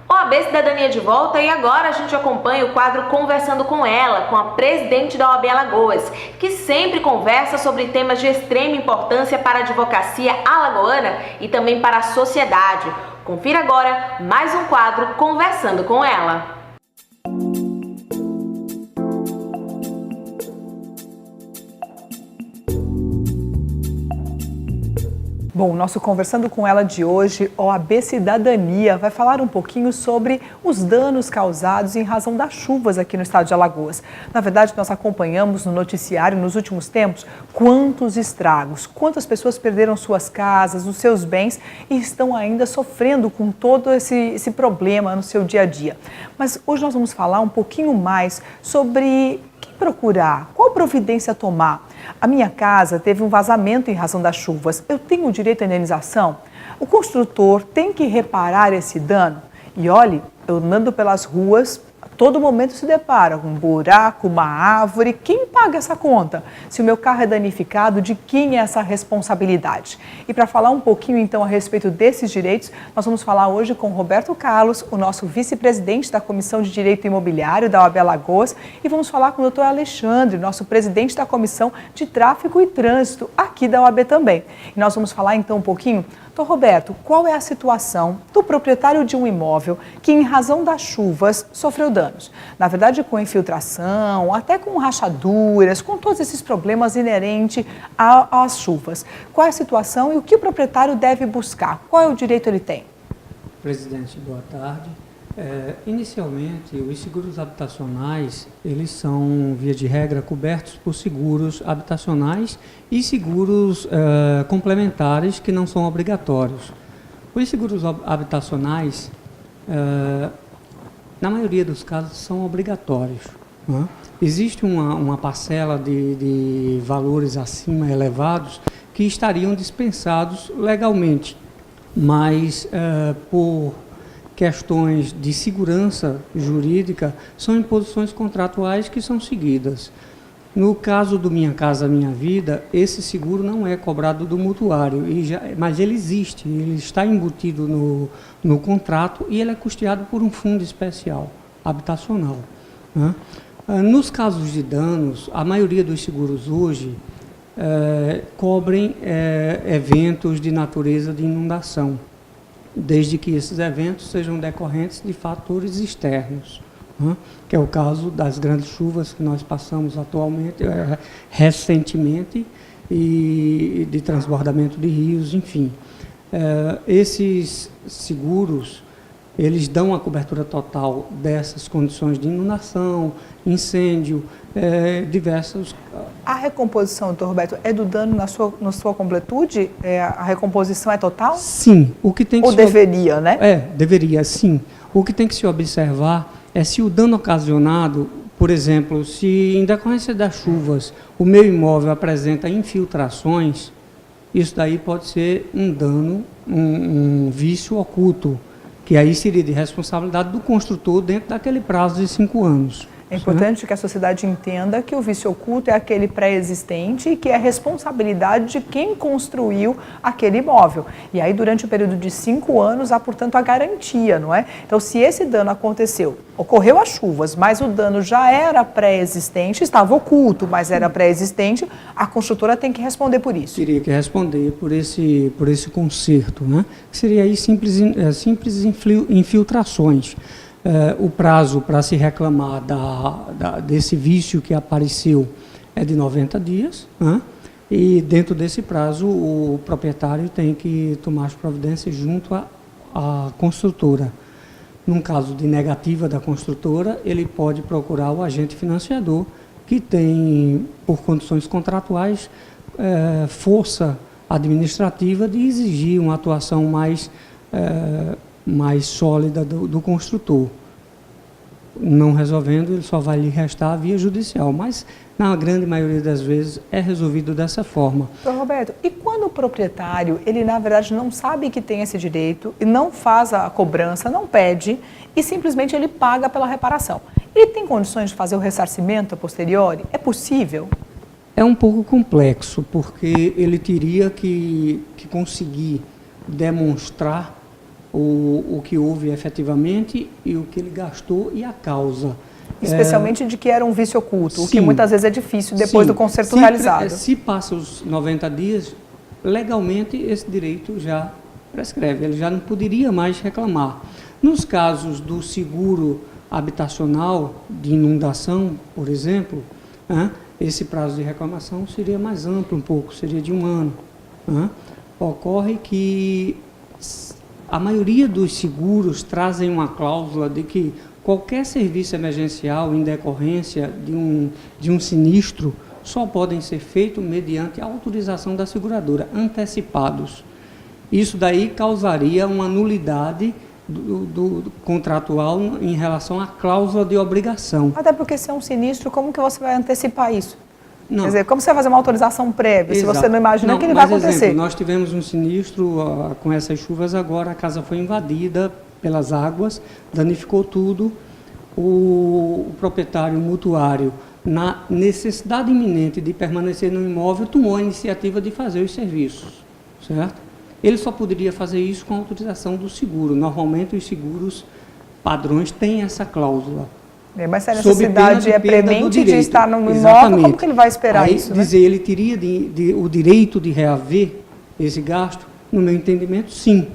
OAB Cidadania de volta, e agora a gente acompanha o quadro Conversando com ela, com a presidente da OAB Alagoas, que sempre conversa sobre temas de extrema importância para a advocacia alagoana e também para a sociedade. Confira agora mais um quadro Conversando com ela. Bom, nosso Conversando com ela de hoje, OAB Cidadania, vai falar um pouquinho sobre os danos causados em razão das chuvas aqui no estado de Alagoas. Na verdade, nós acompanhamos no noticiário nos últimos tempos quantos estragos, quantas pessoas perderam suas casas, os seus bens e estão ainda sofrendo com todo esse problema no seu dia a dia. Mas hoje nós vamos falar um pouquinho mais sobre o que procurar, qual providência tomar. A minha casa teve um vazamento em razão das chuvas. Eu tenho direito à indenização? O construtor tem que reparar esse dano? E olhe, eu andando pelas ruas, a todo momento se depara com um buraco, uma árvore. Quem paga essa conta? Se o meu carro é danificado, de quem é essa responsabilidade? E para falar um pouquinho então a respeito desses direitos, nós vamos falar hoje com Roberto Carlos, o nosso vice-presidente da Comissão de Direito Imobiliário da OAB Alagoas, e vamos falar com o Dr. Alexandre, nosso presidente da Comissão de Tráfego e Trânsito aqui da OAB também. E nós vamos falar então um pouquinho. Então, Roberto, qual é a situação do proprietário de um imóvel que, em razão das chuvas, sofreu danos? Na verdade, com infiltração, até com rachaduras, com todos esses problemas inerentes às chuvas. Qual é a situação e o que o proprietário deve buscar? Qual é o direito que ele tem? Presidente, boa tarde. Inicialmente, os seguros habitacionais, eles são, via de regra, cobertos por seguros habitacionais e seguros complementares que não são obrigatórios. Os seguros habitacionais, na maioria dos casos, são obrigatórios. Né? Existe uma parcela de valores acima elevados que estariam dispensados legalmente, mas por questões de segurança jurídica, são imposições contratuais que são seguidas. No caso do Minha Casa Minha Vida, esse seguro não é cobrado do mutuário, mas ele existe, ele está embutido no contrato e ele é custeado por um fundo especial, habitacional. Né? Nos casos de danos, a maioria dos seguros hoje cobrem eventos de natureza de inundação, desde que esses eventos sejam decorrentes de fatores externos, né? Que é o caso das grandes chuvas que nós passamos atualmente, recentemente, e de transbordamento de rios, enfim. Esses seguros, eles dão a cobertura total dessas condições de inundação, incêndio, diversos. A recomposição, doutor Roberto, é do dano na sua completude? A recomposição é total? Sim. O que tem que Ou deveria, né? Deveria, sim. O que tem que se observar é se o dano ocasionado, por exemplo, se em decorrência das chuvas o meu imóvel apresenta infiltrações, isso daí pode ser um dano, um vício oculto, que aí seria de responsabilidade do construtor dentro daquele prazo de 5 anos. É importante que a sociedade entenda que o vício oculto é aquele pré-existente e que é responsabilidade de quem construiu aquele imóvel. E aí, durante o período de 5 anos, há, portanto, a garantia, não é? Então, se esse dano aconteceu, ocorreu as chuvas, mas o dano já era pré-existente, estava oculto, mas era pré-existente, a construtora tem que responder por isso. Teria que responder por esse conserto, né? Que seria aí simples infiltrações. O prazo para se reclamar desse vício que apareceu é de 90 dias, né? E dentro desse prazo o proprietário tem que tomar as providências junto à construtora. Num caso de negativa da construtora, ele pode procurar o agente financiador, que tem, por condições contratuais, força administrativa de exigir uma atuação mais sólida do construtor. não resolvendo, ele só vai lhe restar a via judicial. Mas, na grande maioria das vezes, é resolvido dessa forma. Doutor Roberto, e quando o proprietário, ele na verdade não sabe que tem esse direito e não faz a cobrança, não pede e simplesmente ele paga pela reparação? Ele tem condições de fazer o ressarcimento a posteriori? É possível? É um pouco complexo, porque ele teria que conseguir demonstrar o que houve efetivamente e o que ele gastou e a causa. Especialmente de que era um vício oculto, Sim, o que muitas vezes é difícil depois do conserto realizado. Se passa os 90 dias, legalmente esse direito já prescreve, ele já não poderia mais reclamar. Nos casos do seguro habitacional de inundação, por exemplo, esse prazo de reclamação seria mais amplo um pouco, seria de 1 ano. Ocorre que a maioria dos seguros trazem uma cláusula de que qualquer serviço emergencial em decorrência de um sinistro só podem ser feitos mediante a autorização da seguradora, antecipados. Isso daí causaria uma nulidade do contratual em relação à cláusula de obrigação. Até porque se é um sinistro, como que você vai antecipar isso? Não. Quer dizer, como você vai fazer uma autorização prévia, se você não imagina que ele vai acontecer? Exemplo, nós tivemos um sinistro com essas chuvas agora, a casa foi invadida pelas águas, danificou tudo. O proprietário mutuário, na necessidade iminente de permanecer no imóvel, tomou a iniciativa de fazer os serviços, certo? Ele só poderia fazer isso com a autorização do seguro. Normalmente os seguros padrões têm essa cláusula. Mas se a necessidade é premente de estar no imóvel, como que ele vai esperar aí, isso? Dizer, ele teria o direito de reaver esse gasto? No meu entendimento, sim.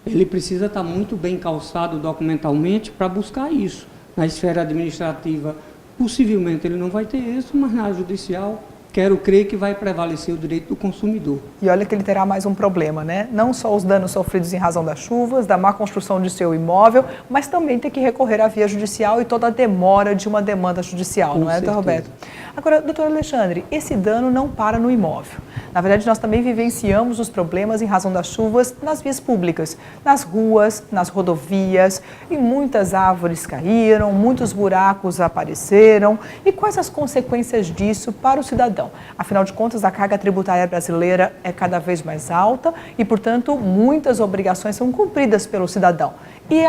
Ele precisa estar muito bem calçado documentalmente para buscar isso. Na esfera administrativa, possivelmente ele não vai ter isso, mas na judicial, quero crer que vai prevalecer o direito do consumidor. E olha que ele terá mais um problema, né? Não só os danos sofridos em razão das chuvas, da má construção de seu imóvel, mas também ter que recorrer à via judicial e toda a demora de uma demanda judicial, não é, doutor Roberto? Agora, doutor Alexandre, esse dano não para no imóvel. Na verdade, nós também vivenciamos os problemas em razão das chuvas nas vias públicas, nas ruas, nas rodovias, e muitas árvores caíram, muitos buracos apareceram. E quais as consequências disso para o cidadão? Afinal de contas, a carga tributária brasileira é cada vez mais alta e, portanto, muitas obrigações são cumpridas pelo cidadão. E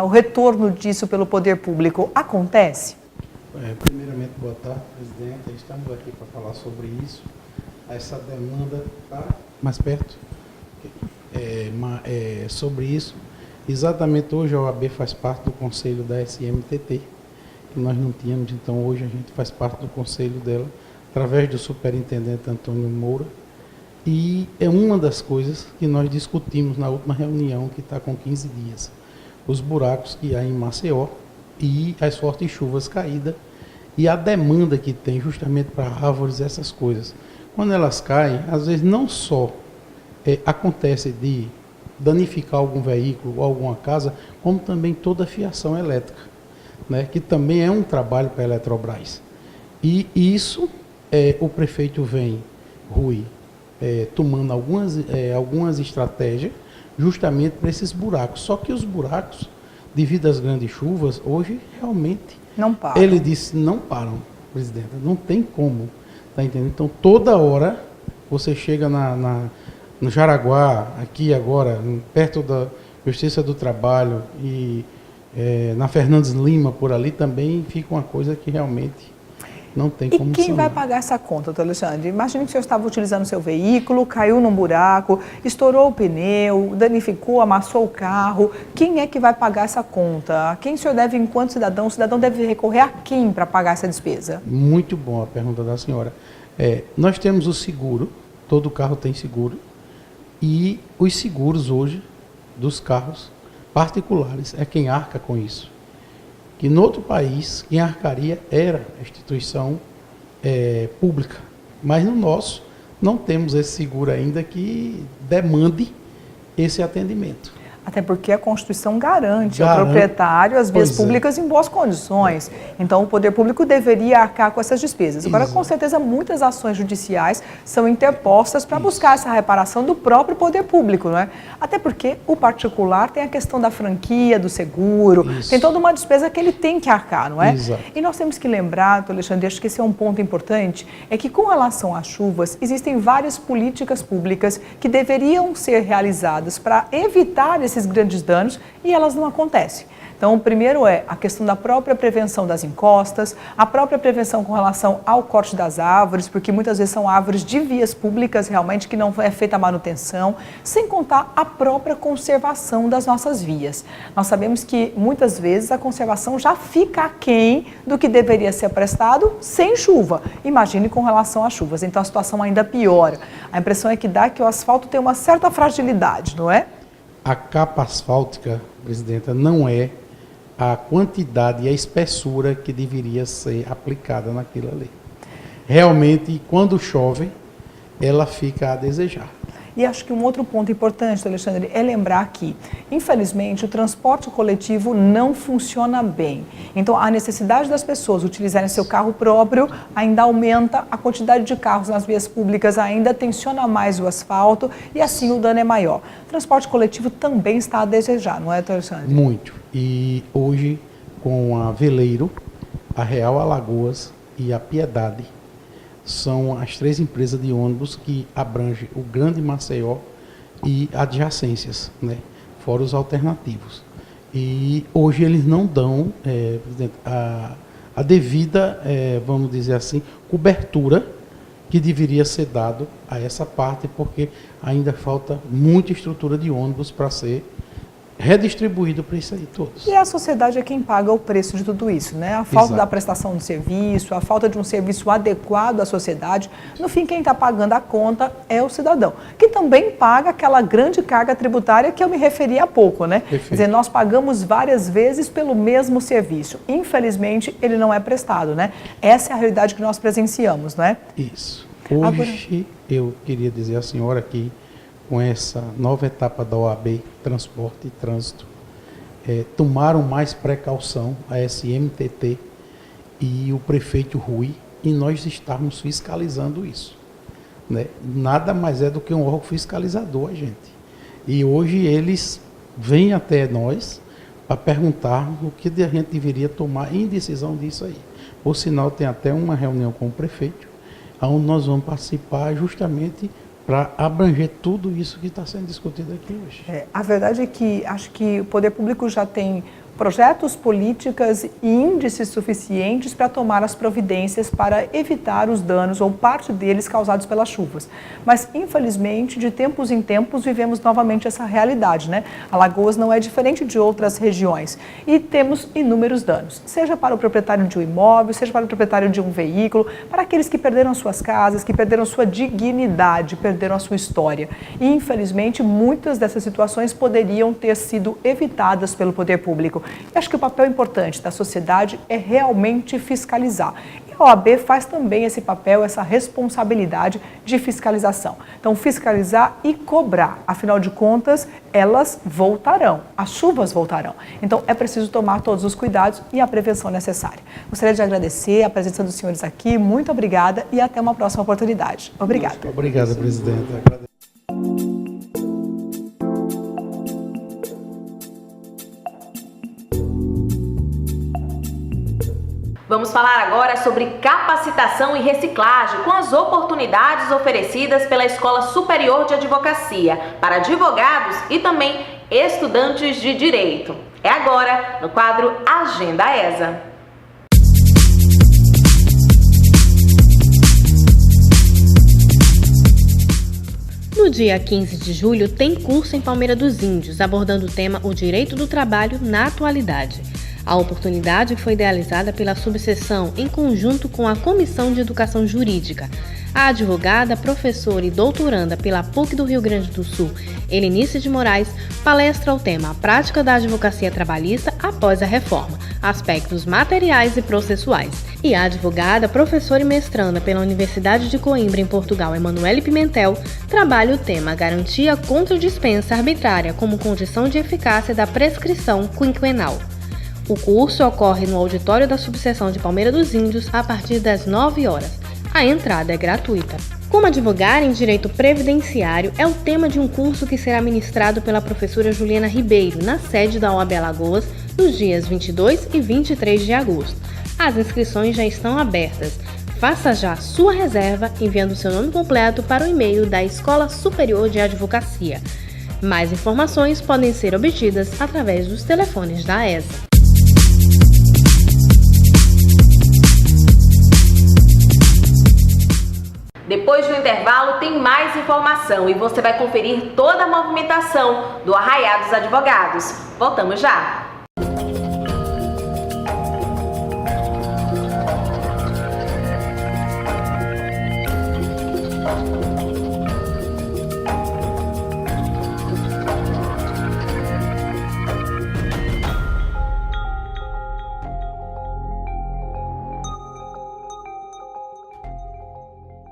o retorno disso pelo poder público acontece? Primeiramente, boa tarde, presidente. Estamos aqui para falar sobre isso. Essa demanda está mais perto sobre isso. Exatamente hoje a OAB faz parte do conselho da SMTT, que nós não tínhamos, então hoje a gente faz parte do conselho dela, através do superintendente Antônio Moura. E é uma das coisas que nós discutimos na última reunião, que está com 15 dias. Os buracos que há em Maceió e as fortes chuvas caídas e a demanda que tem justamente para árvores, essas coisas. Quando elas caem, às vezes não só acontece de danificar algum veículo ou alguma casa, como também toda a fiação elétrica, né, que também é um trabalho para a Eletrobras. E isso o prefeito vem, Rui, tomando algumas estratégias justamente para esses buracos. Só que os buracos, devido às grandes chuvas, hoje realmente não param. Ele disse, não param, presidente, não tem como, tá entendendo? Então, toda hora você chega no Jaraguá, aqui agora, perto da Justiça do Trabalho e na Fernandes Lima, por ali também fica uma coisa que realmente não tem como. E quem vai pagar essa conta, doutor Alexandre? Imagine que o senhor estava utilizando o seu veículo, caiu num buraco, estourou o pneu, danificou, amassou o carro. Quem é que vai pagar essa conta? Quem o senhor deve enquanto cidadão? O cidadão deve recorrer a quem para pagar essa despesa? Muito boa a pergunta da senhora. Nós temos o seguro, todo carro tem seguro, e os seguros hoje dos carros particulares é quem arca com isso. Que no outro país, quem arcaria era a instituição pública. Mas no nosso, não temos esse seguro ainda que demande esse atendimento. Até porque a Constituição garante ao proprietário as vias públicas em boas condições. Então, o poder público deveria arcar com essas despesas. Agora, com certeza, muitas ações judiciais são interpostas para buscar essa reparação do próprio poder público, não é? Até porque o particular tem a questão da franquia, do seguro, tem toda uma despesa que ele tem que arcar, não é? Exato. E nós temos que lembrar, Alexandre, acho que esse é um ponto importante, é que com relação às chuvas, existem várias políticas públicas que deveriam ser realizadas para evitar esses grandes danos e elas não acontecem. Então, o primeiro é a questão da própria prevenção das encostas, a própria prevenção com relação ao corte das árvores, porque muitas vezes são árvores de vias públicas realmente que não é feita a manutenção, sem contar a própria conservação das nossas vias. Nós sabemos que muitas vezes a conservação já fica aquém do que deveria ser prestado sem chuva. Imagine com relação às chuvas, então a situação ainda piora. A impressão é que dá que o asfalto tem uma certa fragilidade, não é? A capa asfáltica, presidenta, não é a quantidade e a espessura que deveria ser aplicada naquilo ali. Realmente, quando chove, ela fica a desejar. E acho que um outro ponto importante, Alexandre, é lembrar que, infelizmente, o transporte coletivo não funciona bem. Então, a necessidade das pessoas utilizarem seu carro próprio ainda aumenta, a quantidade de carros nas vias públicas ainda tensiona mais o asfalto e assim o dano é maior. O transporte coletivo também está a desejar, não é, Alexandre? Muito. E hoje, com a Veleiro, a Real Alagoas e a Piedade, são as 3 empresas de ônibus que abrangem o Grande Maceió e adjacências, né? Fora os alternativos. E hoje eles não dão presidente, a devida, vamos dizer assim, cobertura que deveria ser dado a essa parte, porque ainda falta muita estrutura de ônibus para ser redistribuído para isso aí todos. E a sociedade é quem paga o preço de tudo isso, né? A falta da prestação de serviço, a falta de um serviço adequado à sociedade. No fim, quem está pagando a conta é o cidadão, que também paga aquela grande carga tributária que eu me referi há pouco, né? Perfeito. Quer dizer, nós pagamos várias vezes pelo mesmo serviço. Infelizmente, ele não é prestado, né? Essa é a realidade que nós presenciamos, né? Isso. Hoje, eu queria dizer à senhora que com essa nova etapa da OAB, Transporte e Trânsito, tomaram mais precaução a SMTT e o prefeito Rui, e nós estamos fiscalizando isso, né? Nada mais é do que um órgão fiscalizador, a gente. E hoje eles vêm até nós para perguntar o que a gente deveria tomar em decisão disso aí. Por sinal, tem até uma reunião com o prefeito, onde nós vamos participar justamente para abranger tudo isso que está sendo discutido aqui hoje. A verdade é que acho que o poder público já tem projetos, políticas e índices suficientes para tomar as providências para evitar os danos ou parte deles causados pelas chuvas. Mas, infelizmente, de tempos em tempos, vivemos novamente essa realidade, né? Alagoas não é diferente de outras regiões e temos inúmeros danos, seja para o proprietário de um imóvel, seja para o proprietário de um veículo, para aqueles que perderam suas casas, que perderam sua dignidade, perderam a sua história. E, infelizmente, muitas dessas situações poderiam ter sido evitadas pelo poder público. Eu acho que o papel importante da sociedade é realmente fiscalizar. E a OAB faz também esse papel, essa responsabilidade de fiscalização. Então, fiscalizar e cobrar. Afinal de contas, elas voltarão, as chuvas voltarão. Então, é preciso tomar todos os cuidados e a prevenção necessária. Gostaria de agradecer a presença dos senhores aqui. Muito obrigada e até uma próxima oportunidade. Obrigada. Obrigado, presidenta. Vamos falar agora sobre capacitação e reciclagem com as oportunidades oferecidas pela Escola Superior de Advocacia para advogados e também estudantes de direito. É agora no quadro Agenda ESA. No dia 15 de julho tem curso em Palmeira dos Índios abordando o tema O Direito do Trabalho na Atualidade. A oportunidade foi idealizada pela subseção em conjunto com a Comissão de Educação Jurídica. A advogada, professora e doutoranda pela PUC do Rio Grande do Sul, Helenice de Moraes, palestra o tema A Prática da Advocacia Trabalhista após a Reforma. aspectos materiais e processuais. E a advogada, professora e mestranda pela Universidade de Coimbra, em Portugal, Emanuele Pimentel, trabalha o tema Garantia contra dispensa arbitrária como condição de eficácia da prescrição quinquenal. O curso ocorre no auditório da subseção de Palmeira dos Índios a partir das 9 horas. A entrada é gratuita. Como advogar em direito previdenciário é o tema de um curso que será ministrado pela professora Juliana Ribeiro, na sede da OAB Alagoas, nos dias 22 e 23 de agosto. As inscrições já estão abertas. Faça já sua reserva enviando seu nome completo para o e-mail da Escola Superior de Advocacia. Mais informações podem ser obtidas através dos telefones da ESA. Depois do intervalo tem mais informação e você vai conferir toda a movimentação do Arraiá dos Advogados. Voltamos já!